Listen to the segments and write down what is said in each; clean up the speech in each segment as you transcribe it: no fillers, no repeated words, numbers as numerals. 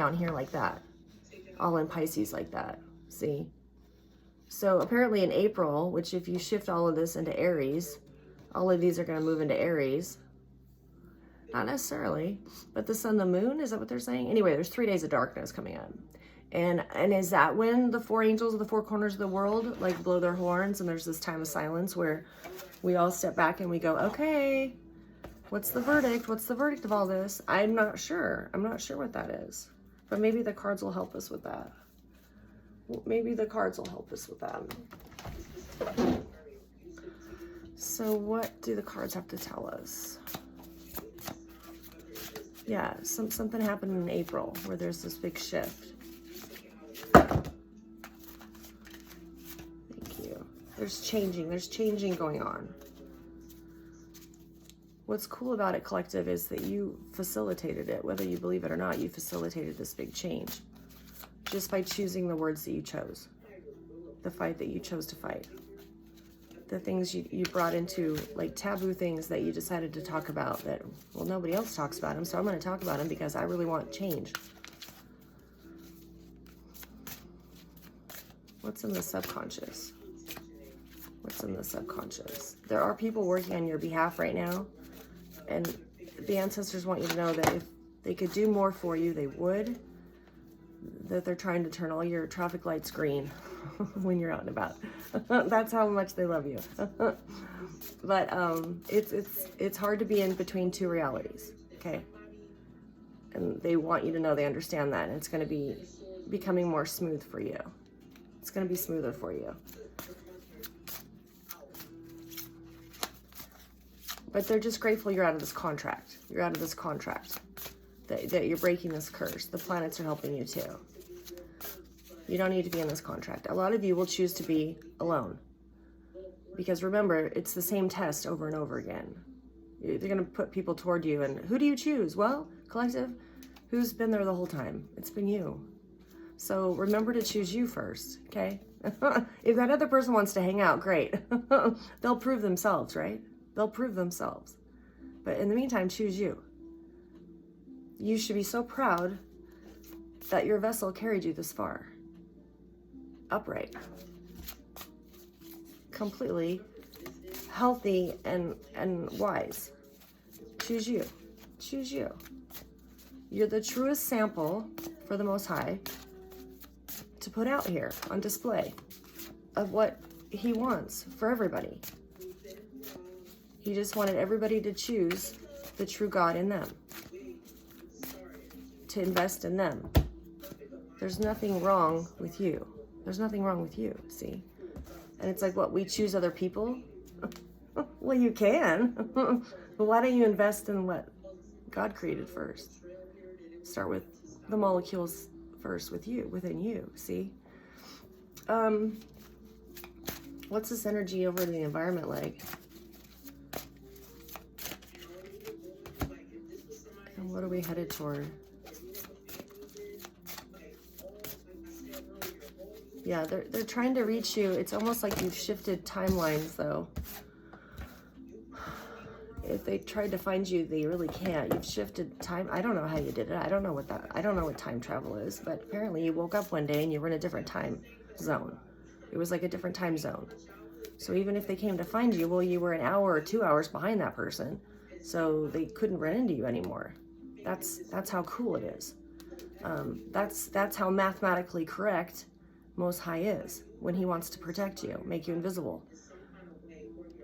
down here like that, all in Pisces like that, see? So apparently in April, which if you shift all of this into Aries, all of these are going to move into Aries. Not necessarily, but the sun, the moon, is that what they're saying? Anyway, there's 3 days of darkness coming up. And is that when the 4 angels of the 4 corners of the world like blow their horns and there's this time of silence where we all step back and we go, okay, what's the verdict? What's the verdict of all this? I'm not sure. I'm not sure what that is. But maybe the cards will help us with that. Maybe the cards will help us with that. So what do the cards have to tell us? Yeah, something happened in April where there's this big shift. Thank you. There's changing going on. What's cool about it, collective, is that you facilitated it. Whether you believe it or not, you facilitated this big change just by choosing the words that you chose, the fight that you chose to fight, the things you brought into, like taboo things that you decided to talk about that, well, nobody else talks about them, so I'm going to talk about them because I really want change. What's in the subconscious? What's in the subconscious? There are people working on your behalf right now, and the ancestors want you to know that if they could do more for you, they would. That they're trying to turn all your traffic lights green when you're out and about. That's how much they love you. But it's hard to be in between two realities, okay? And they want you to know they understand that, and it's going to be becoming more smooth for you. It's going to be smoother for you. But they're just grateful you're out of this contract. You're out of this contract. That you're breaking this curse. The planets are helping you too. You don't need to be in this contract. A lot of you will choose to be alone. Because remember, it's the same test over and over again. They're going to put people toward you, and who do you choose? Well, collective, who's been there the whole time? It's been you. So remember to choose you first, okay? If that other person wants to hang out, great. They'll prove themselves, right? They'll prove themselves. But in the meantime, choose you. You should be so proud that your vessel carried you this far. Upright. Completely healthy and wise. Choose you. Choose you. You're the truest sample for the Most High to put out here on display of what He wants for everybody. He just wanted everybody to choose the true God in them, to invest in them. There's nothing wrong with you. There's nothing wrong with you, see? And it's like, what, we choose other people? Well, you can. But why don't you invest in what God created first? Start with the molecules first with you, within you, see? What's this energy over in the environment like? And what are we headed toward? Yeah, they're trying to reach you. It's almost like you've shifted timelines, though. If they tried to find you, they really can't. You've shifted time. I don't know how you did it. I don't know what time travel is, but apparently you woke up one day and you were in a different time zone. It was like a different time zone. So even if they came to find you, well, you were an hour or 2 hours behind that person, so they couldn't run into you anymore. That's how cool it is. That's how mathematically correct Most High is when He wants to protect you, make you invisible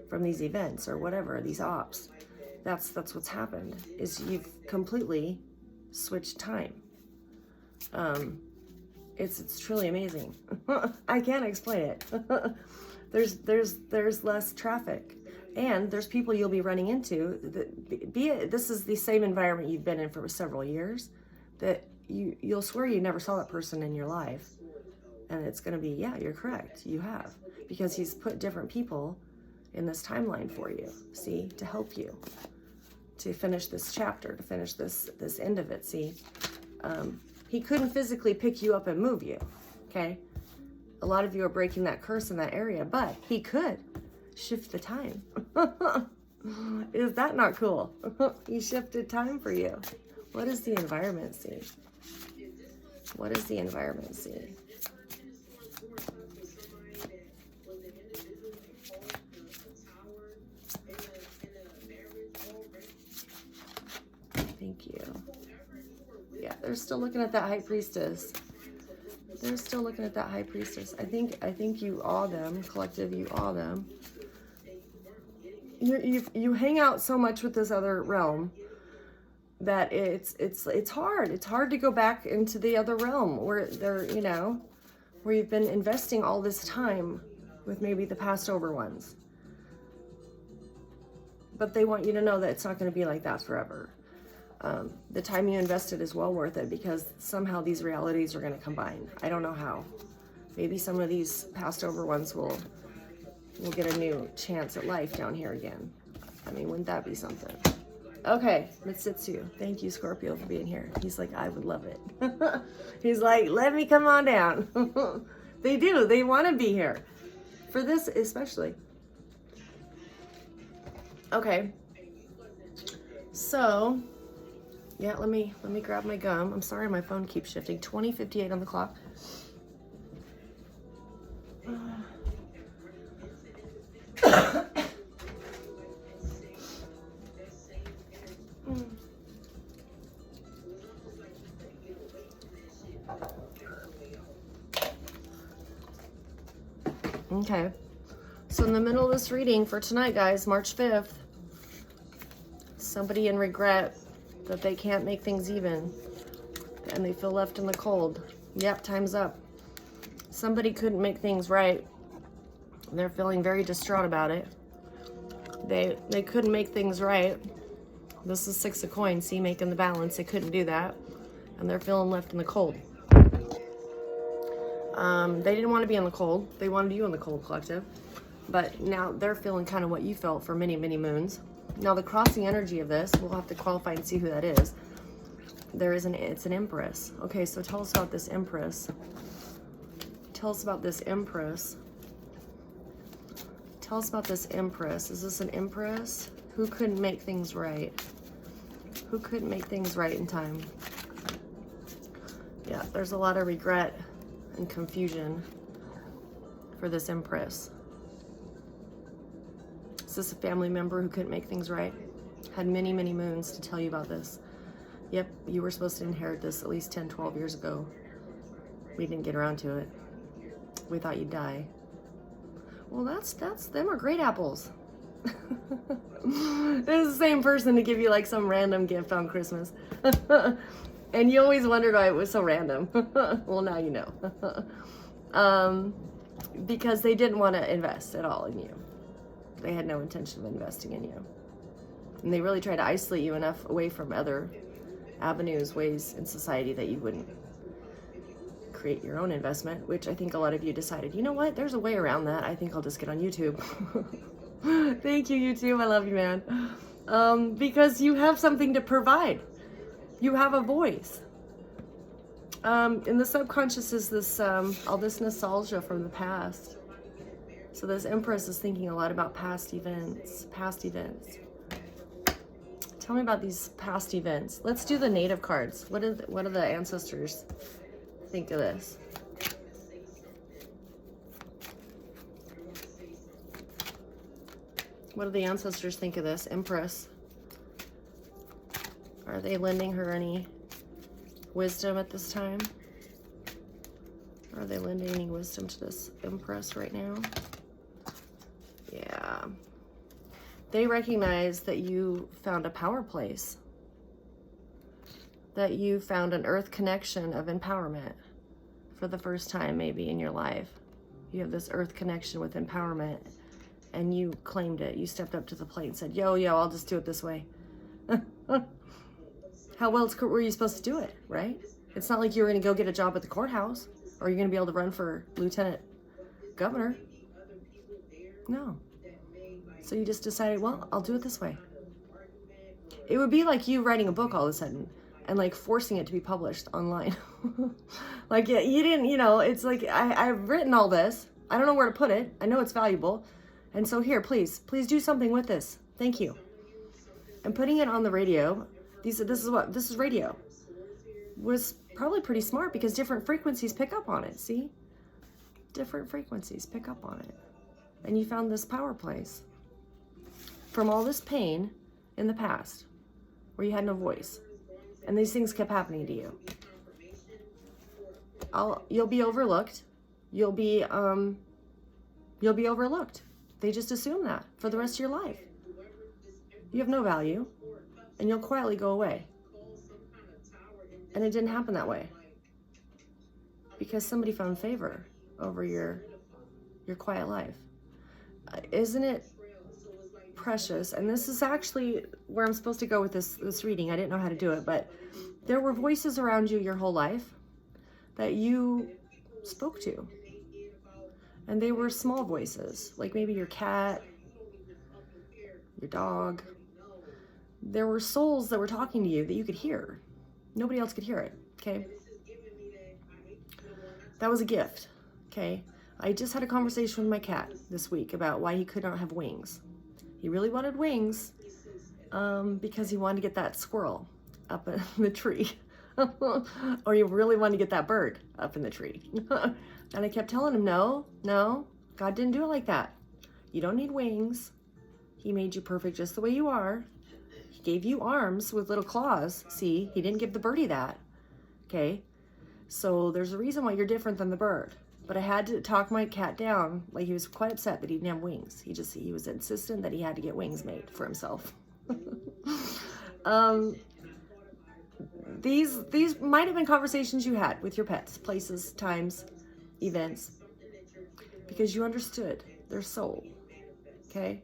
from these events or whatever, these ops. That's what's happened, is you've completely switched time. It's truly amazing. I can't explain it. There's less traffic, and there's people you'll be running into. This is the same environment you've been in for several years, that you'll swear you never saw that person in your life. And it's going to be, yeah, you're correct. You have. Because He's put different people in this timeline for you, see, to help you, to finish this chapter, to finish this end of it, see. He couldn't physically pick you up and move you, okay? A lot of you are breaking that curse in that area, but He could shift the time. Is that not cool? He shifted time for you. What does the environment see? What is the environment see? Thank you. Yeah, they're still looking at that high priestess. They're still looking at that high priestess. I think you awe them, collective. You awe them. You hang out so much with this other realm that it's hard. It's hard to go back into the other realm where they're, you know, where you've been investing all this time with maybe the passed over ones. But they want you to know that it's not going to be like that forever. The time you invested is well worth it, because somehow these realities are going to combine. I don't know how. Maybe some of these passed over ones will get a new chance at life down here again. I mean, wouldn't that be something? Okay, Mitsutsu. Thank you, Scorpio, for being here. He's like, I would love it. He's like, let me come on down. They do. They want to be here. For this especially. Okay. So, yeah, let me grab my gum. I'm sorry my phone keeps shifting. 20:58 on the clock. Okay, so in the middle of this reading for tonight, guys, March 5th, somebody in regret that they can't make things even and they feel left in the cold. Yep, time's up. Somebody couldn't make things right. They're feeling very distraught about it. They couldn't make things right. This is 6 of coins, see, making the balance. They couldn't do that, and they're feeling left in the cold. They didn't want to be in the cold. They wanted you in the cold, collective. But now they're feeling kind of what you felt for many, many moons. Now the crossing energy of this, we'll have to qualify and see who that is. It's an Empress. Okay, so tell us about this Empress. Tell us about this Empress. Tell us about this Empress. Is this an Empress? Who couldn't make things right? Who couldn't make things right in time? Yeah, there's a lot of regret and confusion for this Empress. Is this a family member who couldn't make things right? Had many, many moons to tell you about this. Yep, you were supposed to inherit this at least 10, 12 years ago. We didn't get around to it. We thought you'd die. Well, them are great apples. It's the same person to give you like some random gift on Christmas. And you always wondered why it was so random. Well, now you know. Because they didn't want to invest at all in you. They had no intention of investing in you. And they really tried to isolate you enough away from other avenues, ways in society that you wouldn't create your own investment, which I think a lot of you decided, you know what, there's a way around that. I think I'll just get on YouTube. Thank you, YouTube. I love you, man. Because you have something to provide. You have a voice. In the subconscious is this, all this nostalgia from the past. So this Empress is thinking a lot about past events. Tell me about these past events. Let's do the native cards. What do the ancestors think of this? What do the ancestors think of this Empress? Are they lending her any wisdom at this time? Are they lending any wisdom to this Empress right now? Yeah. They recognize that you found a power place. That you found an earth connection of empowerment for the first time maybe in your life. You have this earth connection with empowerment and you claimed it. You stepped up to the plate and said, yo, I'll just do it this way. How else were you supposed to do it, right? It's not like you were going to go get a job at the courthouse or you're going to be able to run for lieutenant governor. No. So you just decided, well, I'll do it this way. It would be like you writing a book all of a sudden and like forcing it to be published online. Like, yeah, you didn't, it's like, I've written all this. I don't know where to put it. I know it's valuable. And so here, please do something with this. Thank you. And putting it on the radio, this is radio. Was probably pretty smart because different frequencies pick up on it, see? Different frequencies pick up on it. And you found this power place from all this pain in the past where you had no voice. And these things kept happening to you. You'll be overlooked. You'll be overlooked. They just assume that for the rest of your life. You have no value, and you'll quietly go away. And it didn't happen that way because somebody found favor over your quiet life. Isn't it precious? And this is actually where I'm supposed to go with this reading. I didn't know how to do it, but there were voices around you your whole life that you spoke to. And they were small voices, like maybe your cat, your dog. There were souls that were talking to you that you could hear. Nobody else could hear it, okay? That was a gift, okay? I just had a conversation with my cat this week about why he could not have wings. He really wanted wings because he wanted to get that squirrel up in the tree. Or he really wanted to get that bird up in the tree. And I kept telling him, no, God didn't do it like that. You don't need wings. He made you perfect just the way you are. He gave you arms with little claws. See, he didn't give the birdie that. Okay? So there's a reason why you're different than the bird. But I had to talk my cat down. Like, he was quite upset that he didn't have wings. He was insistent that he had to get wings made for himself. These might have been conversations you had with your pets, places, times, events, because you understood their soul. Okay?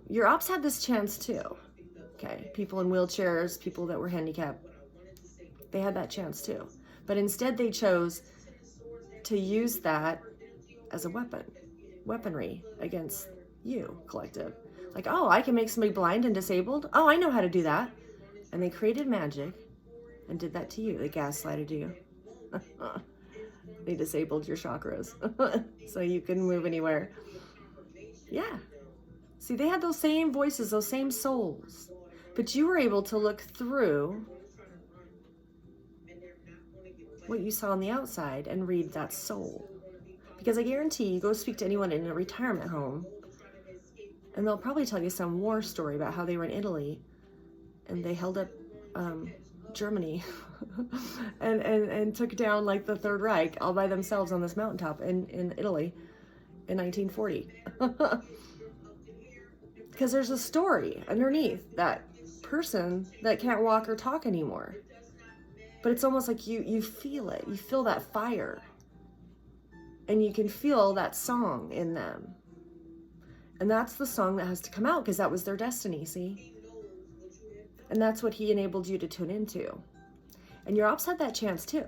Your ops had this chance too. Okay? People in wheelchairs, people that were handicapped, they had that chance too. But instead they chose to use that as a weaponry against you, collective. Like, oh, I can make somebody blind and disabled. Oh, I know how to do that. And they created magic and did that to you. They gaslighted you. They disabled your chakras so you couldn't move anywhere. Yeah. See, they had those same voices, those same souls. But you were able to look through what you saw on the outside and read that soul. Because I guarantee you go speak to anyone in a retirement home and they'll probably tell you some war story about how they were in Italy and they held up Germany and took down like the Third Reich all by themselves on this mountaintop in Italy in 1940. Because there's a story underneath that person that can't walk or talk anymore. But it's almost like you feel it. You feel that fire. And you can feel that song in them. And that's the song that has to come out because that was their destiny, see? And that's what he enabled you to tune into. And your ops had that chance too.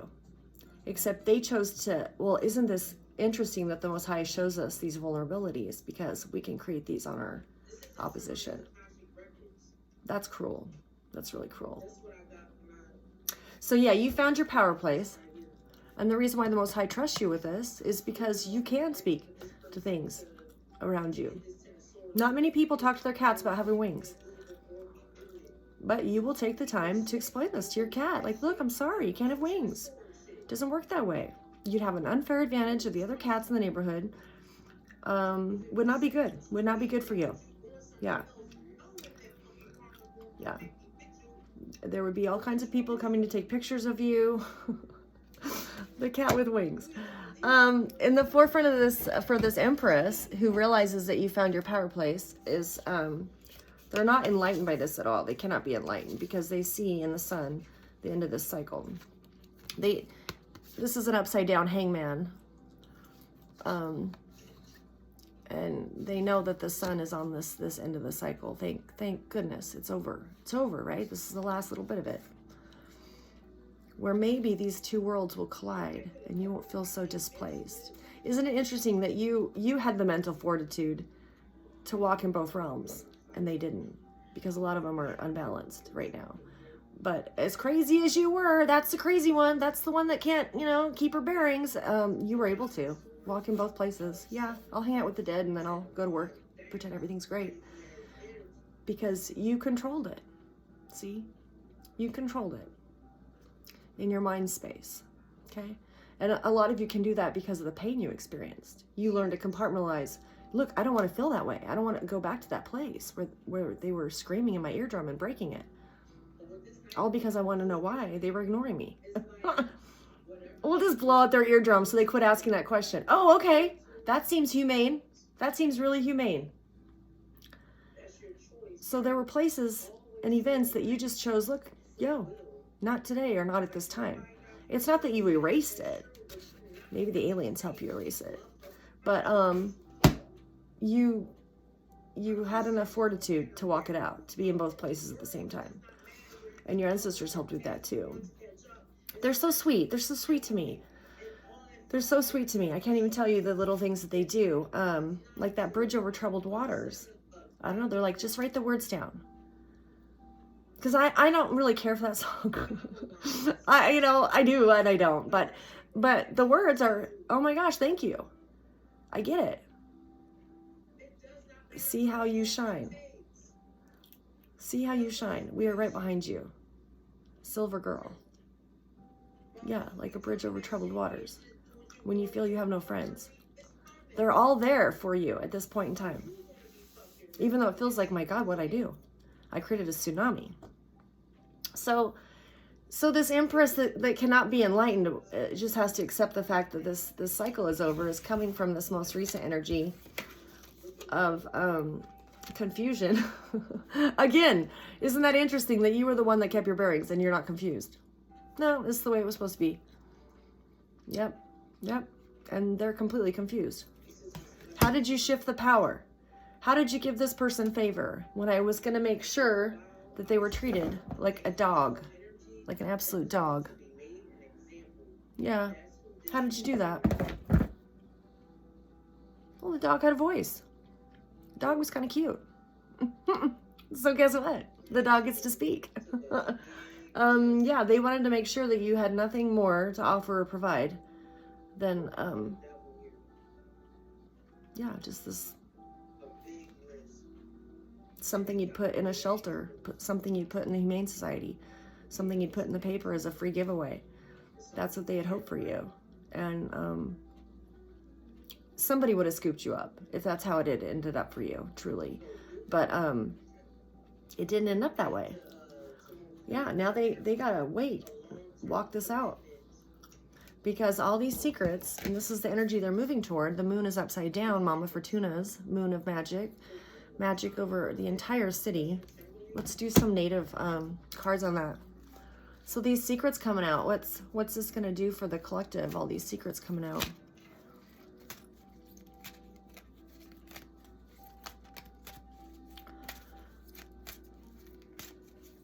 Except they chose to, well, isn't this interesting that the Most High shows us these vulnerabilities because we can create these on our opposition. That's cruel. That's really cruel. So yeah, you found your power place. And the reason why the Most High trusts you with this is because you can speak to things around you. Not many people talk to their cats about having wings. But you will take the time to explain this to your cat. Like, look, I'm sorry, you can't have wings. It doesn't work that way. You'd have an unfair advantage of the other cats in the neighborhood. Would not be good. Would not be good for you. Yeah. Yeah. There would be all kinds of people coming to take pictures of you. The cat with wings. In the forefront of this, for this Empress who realizes that you found your power place is, they're not enlightened by this at all. They cannot be enlightened because they see in the sun the end of this cycle. This is an upside down hangman. And they know that the sun is on this end of the cycle. Thank goodness it's over. It's over, right? This is the last little bit of it. Where maybe these two worlds will collide and you won't feel so displaced. Isn't it interesting that you had the mental fortitude to walk in both realms and they didn't? Because a lot of them are unbalanced right now. But as crazy as you were, that's the crazy one. That's the one that can't, keep her bearings. You were able to walk in both places. Yeah, I'll hang out with the dead and then I'll go to work, pretend everything's great. Because you controlled it. See? You controlled it. in your mind space, okay? And a lot of you can do that because of the pain you experienced. You learn to compartmentalize. Look, I don't want to feel that way. I don't want to go back to that place where they were screaming in my eardrum and breaking it. All because I want to know why they were ignoring me. We'll just blow out their eardrum so they quit asking that question. Oh, okay. That seems humane. That seems really humane. So there were places and events that you just chose, look, yo, not today or not at this time. It's not that you erased it. Maybe the aliens help you erase it. But you had enough fortitude to walk it out, to be in both places at the same time. And your ancestors helped with that too. They're so sweet. They're so sweet to me. They're so sweet to me. I can't even tell you the little things that they do. Like that bridge over troubled waters. I don't know. They're like, just write the words down. Because I don't really care for that song. I do and I don't. But the words are, oh my gosh, thank you. I get it. See how you shine. See how you shine. We are right behind you. Silver girl. Yeah, like a bridge over troubled waters. When you feel you have no friends. They're all there for you at this point in time. Even though it feels like, my God, what'd I do? I created a tsunami. So this Empress that cannot be enlightened just has to accept the fact that this cycle is over, is coming from this most recent energy of confusion. Again, isn't that interesting that you were the one that kept your bearings and you're not confused? No, this is the way it was supposed to be. Yep. And they're completely confused. How did you shift the power? How did you give this person favor when I was going to make sure that they were treated like a dog, like an absolute dog? Yeah. How did you do that? Well, the dog had a voice. The dog was kind of cute. So guess what? The dog gets to speak. Yeah, they wanted to make sure that you had nothing more to offer or provide than, yeah, just this, something you'd put in a shelter, something you'd put in the Humane Society, something you'd put in the paper as a free giveaway. That's what they had hoped for you. And somebody would have scooped you up if that's how it had ended up for you, truly. But it didn't end up that way. Yeah, now they gotta walk this out. Because all these secrets, and this is the energy they're moving toward, the moon is upside down, Mama Fortuna's moon of magic over the entire city. Let's do some native cards on that. So these secrets coming out, what's this gonna do for the collective, all these secrets coming out?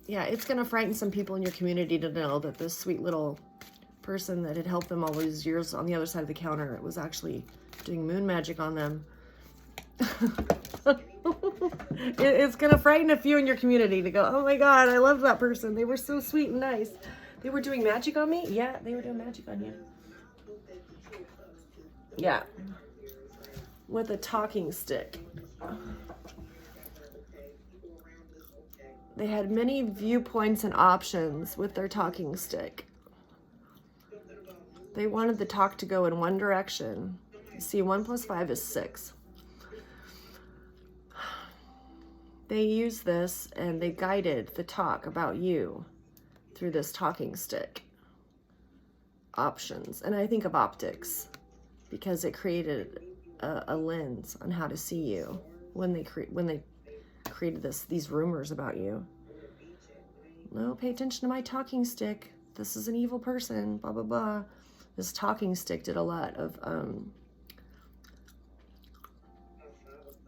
Yeah, it's going to frighten some people in your community to know that this sweet little person that had helped them all these years on the other side of the counter was actually doing moon magic on them. It's going to frighten a few in your community to go, oh my God, I love that person. They were so sweet and nice. They were doing magic on me? Yeah, they were doing magic on you. Yeah. With a talking stick. They had many viewpoints and options with their talking stick. They wanted the talk to go in one direction. See, 1 + 5 is 6. They used this and they guided the talk about you through this talking stick. Options. And I think of optics because it created a lens on how to see you when they created these rumors about you. No, pay attention to my talking stick. This is an evil person, blah, blah, blah. This talking stick did a lot of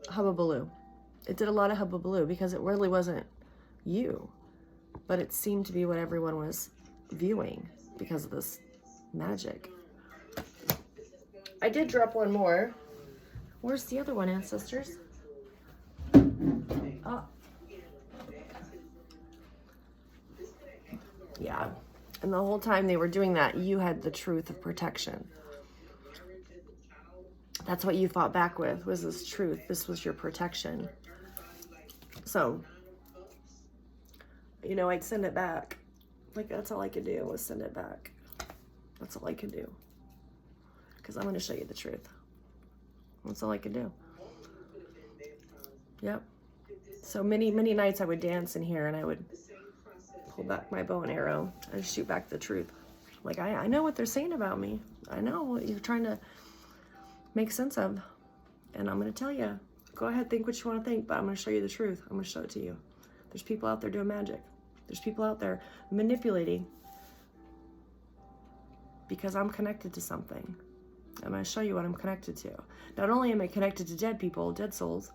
hubbubaloo. It did a lot of hubbubaloo because it really wasn't you, but it seemed to be what everyone was viewing because of this magic. I did drop one more. Where's the other one, ancestors? Oh. Yeah. And the whole time they were doing that, you had the truth of protection. That's what you fought back with, was this truth. This was your protection. So, I'd send it back. Like, that's all I could do was send it back. That's all I could do. Because I'm going to show you the truth. That's all I could do. Yep. So many nights I would dance in here and I would pull back my bow and arrow and shoot back the truth. Like, I know what they're saying about me. I know what you're trying to make sense of. And I'm going to tell you, go ahead, think what you want to think, but I'm going to show you the truth. I'm going to show it to you. There's people out there doing magic. There's people out there manipulating because I'm connected to something. I'm going to show you what I'm connected to. Not only am I connected to dead people, dead souls,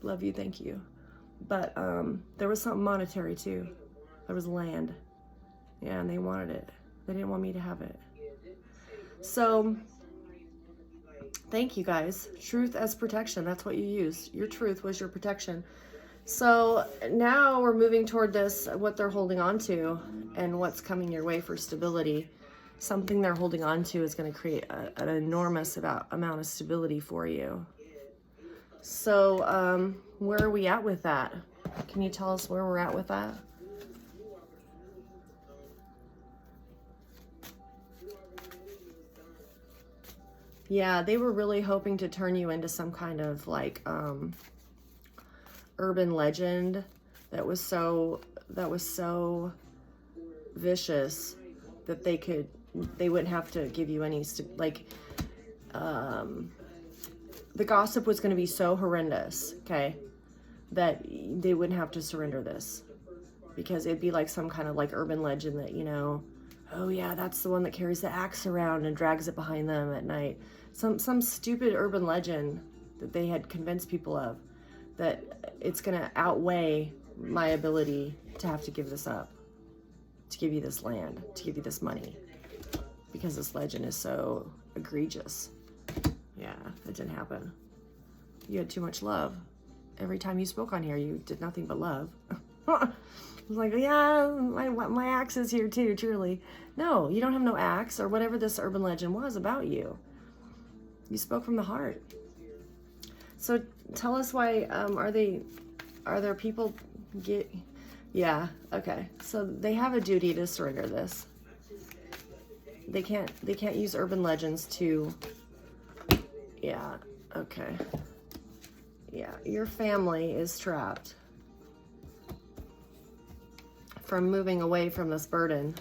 love you, thank you, but there was something monetary too. There was land. Yeah, and they wanted it. They didn't want me to have it. So, thank you guys. Truth as protection. That's what you used. Your truth was your protection. So now we're moving toward this, what they're holding on to and what's coming your way for stability. Something they're holding on to is going to create an enormous amount of stability for you. So where are we at with that? Can you tell us where we're at with that? Yeah, they were really hoping to turn you into some kind of like urban legend that was so vicious that they wouldn't have to give you any the gossip was going to be so horrendous, okay, that they wouldn't have to surrender this, because it'd be like some kind of like urban legend that, you know, oh yeah, that's the one that carries the axe around and drags it behind them at night. Some stupid urban legend that they had convinced people of, that it's going to outweigh my ability to have to give this up, to give you this land, to give you this money, because this legend is so egregious. Yeah, it didn't happen. You had too much love. Every time you spoke on here, you did nothing but love. I was like, yeah, my axe is here too, truly. No, you don't have no axe or whatever this urban legend was about you. You spoke from the heart. So tell us why, are there people yeah, okay. So they have a duty to surrender this. They can't use urban legends to, yeah, okay. Yeah, your family is trapped from moving away from this burden.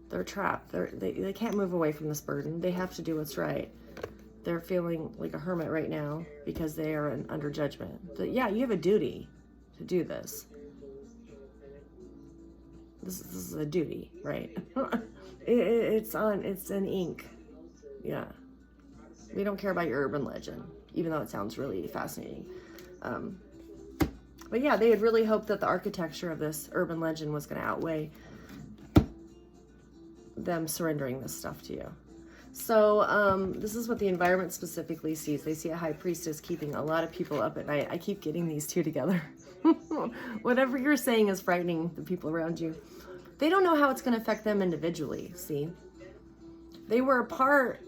They're trapped. They can't move away from this burden. They have to do what's right. They're feeling like a hermit right now because they are under judgment. But yeah, you have a duty to do this. This is a duty, right? It's in ink. Yeah. We don't care about your urban legend, even though it sounds really fascinating. But yeah, they had really hoped that the architecture of this urban legend was going to outweigh them surrendering this stuff to you. So this is what the environment specifically sees. They see a high priestess keeping a lot of people up at night. I keep getting these two together. Whatever you're saying is frightening the people around you. They don't know how it's going to affect them individually, see? They were a part,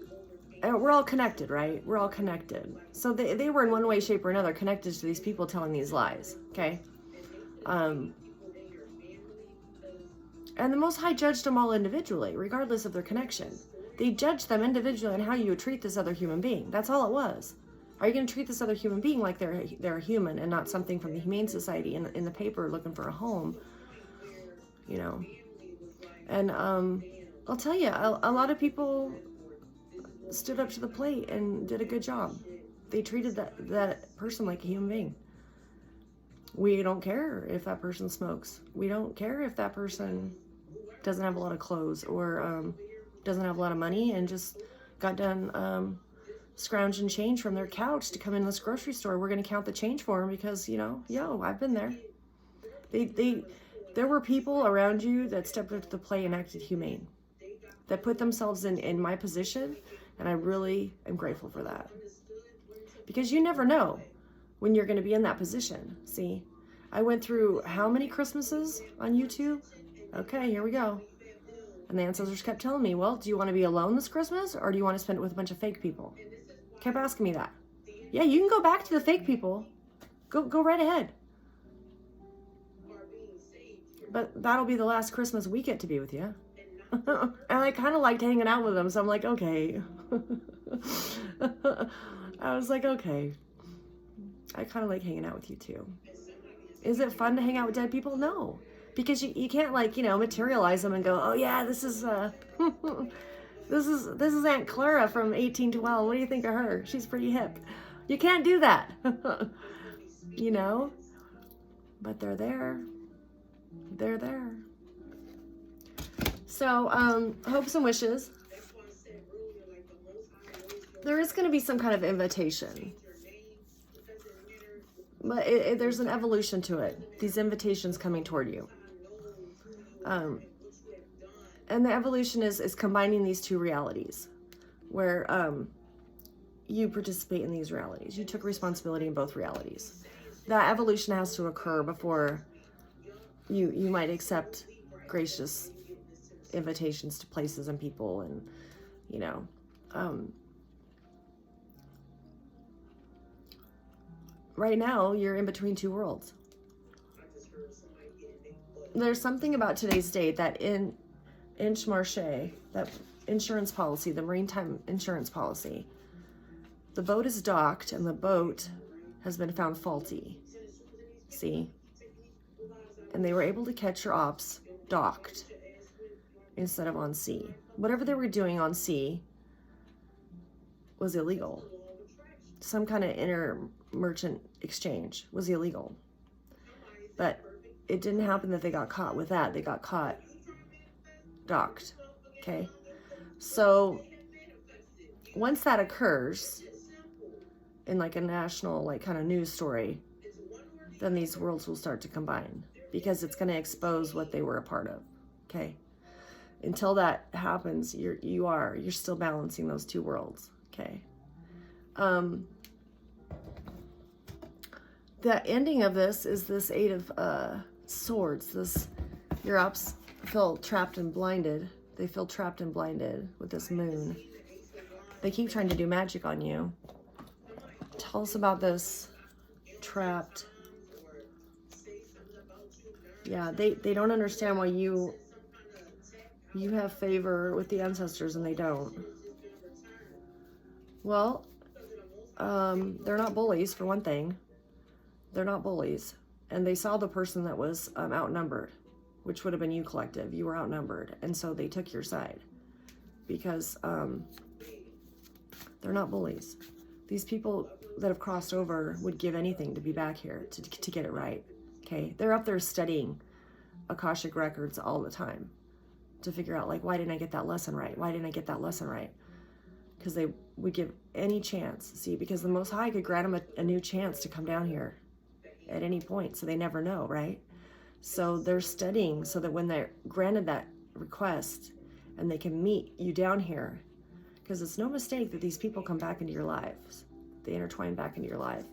we're all connected, right? We're all connected. So they were in one way, shape, or another connected to these people telling these lies, okay? And the Most High judged them all individually, regardless of their connection. They judged them individually on how you would treat this other human being. That's all it was. Are you going to treat this other human being like they're a human and not something from the Humane Society in the paper looking for a home? You know. And I'll tell you, a lot of people stood up to the plate and did a good job. They treated that person like a human being. We don't care if that person smokes. We don't care if that person doesn't have a lot of clothes or doesn't have a lot of money and just got done scrounging change from their couch to come in this grocery store. We're going to count the change for them because, you know, yo, I've been there. There were people around you that stepped up to the plate and acted humane, that put themselves in my position, and I really am grateful for that. Because you never know when you're going to be in that position. See, I went through how many Christmases on YouTube? Okay, here we go. And the ancestors kept telling me, well, do you want to be alone this Christmas or do you want to spend it with a bunch of fake people? Kept asking me that. Yeah, you can go back to the fake people. Go right ahead. but that'll be the last Christmas we get to be with you. And I kind of liked hanging out with them, so I'm like, okay. I was like, okay. I kind of like hanging out with you too. Is it fun to hang out with dead people? No. Because you can't, like, you know, materialize them and go, oh yeah, this is this is Aunt Clara from 1812. What do you think of her? She's pretty hip. You can't do that. You know? But they're there. They're there. So, hopes and wishes. There is going to be some kind of invitation. But there's an evolution to it. These invitations coming toward you. And the evolution is combining these two realities. Where you participate in these realities. You took responsibility in both realities. That evolution has to occur before you might accept gracious invitations to places and people, and you know, right now you're in between two worlds. There's something about today's date that in Inchmarché, that insurance policy, the maritime insurance policy, the boat is docked and the boat has been found faulty. See? And they were able to catch your ops docked instead of on sea. Whatever they were doing on sea was illegal. Some kind of inter-merchant exchange was illegal. But it didn't happen that they got caught with that. They got caught docked. Okay? So once that occurs in like a national, like kind of news story, then these worlds will start to combine because it's going to expose what they were a part of. Okay? Until that happens, you're still balancing those two worlds. Okay? The ending of this is this Eight of Swords. Your ops feel trapped and blinded. They feel trapped and blinded with this moon. They keep trying to do magic on you. Tell us about this trapped. Yeah, they don't understand why you have favor with the ancestors and they don't. Well, they're not bullies, for one thing. They're not bullies. And they saw the person that was outnumbered, which would have been you, collective. You were outnumbered. And so they took your side because they're not bullies. These people that have crossed over would give anything to be back here to get it right. Okay? They're up there studying Akashic records all the time to figure out, like, why didn't I get that lesson right? Why didn't I get that lesson right? Because they would give any chance. See, because the Most High could grant them a new chance to come down here at any point, so they never know, right? So they're studying so that when they're granted that request and they can meet you down here, because it's no mistake that these people come back into your lives. They intertwine back into your life,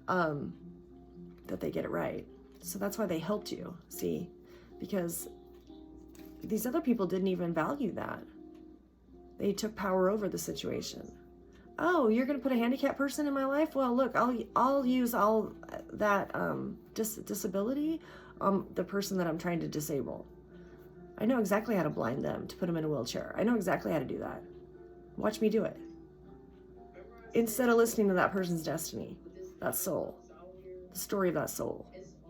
that they get it right. So that's why they helped you, see? Because these other people didn't even value that. They took power over the situation. Oh, you're going to put a handicapped person in my life? Well, look, I'll use all that disability on the person that I'm trying to disable. I know exactly how to blind them, to put them in a wheelchair. I know exactly how to do that. Watch me do it. Instead of listening to that person's destiny, that soul, the story of that soul.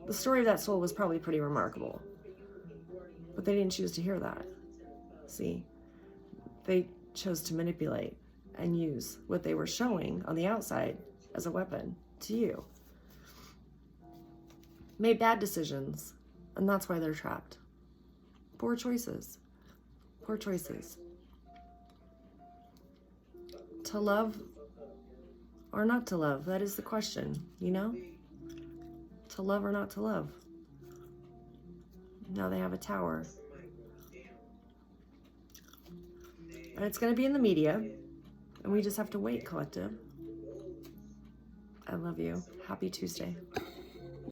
The story of that soul was probably pretty remarkable. But they didn't choose to hear that. See? They chose to manipulate and use what they were showing on the outside as a weapon to you. Made bad decisions, and that's why they're trapped. Poor choices. Poor choices. To love or not to love, that is the question, you know? To love or not to love. Now they have a tower. And it's going to be in the media. And we just have to wait, collective. I love you. Happy Tuesday.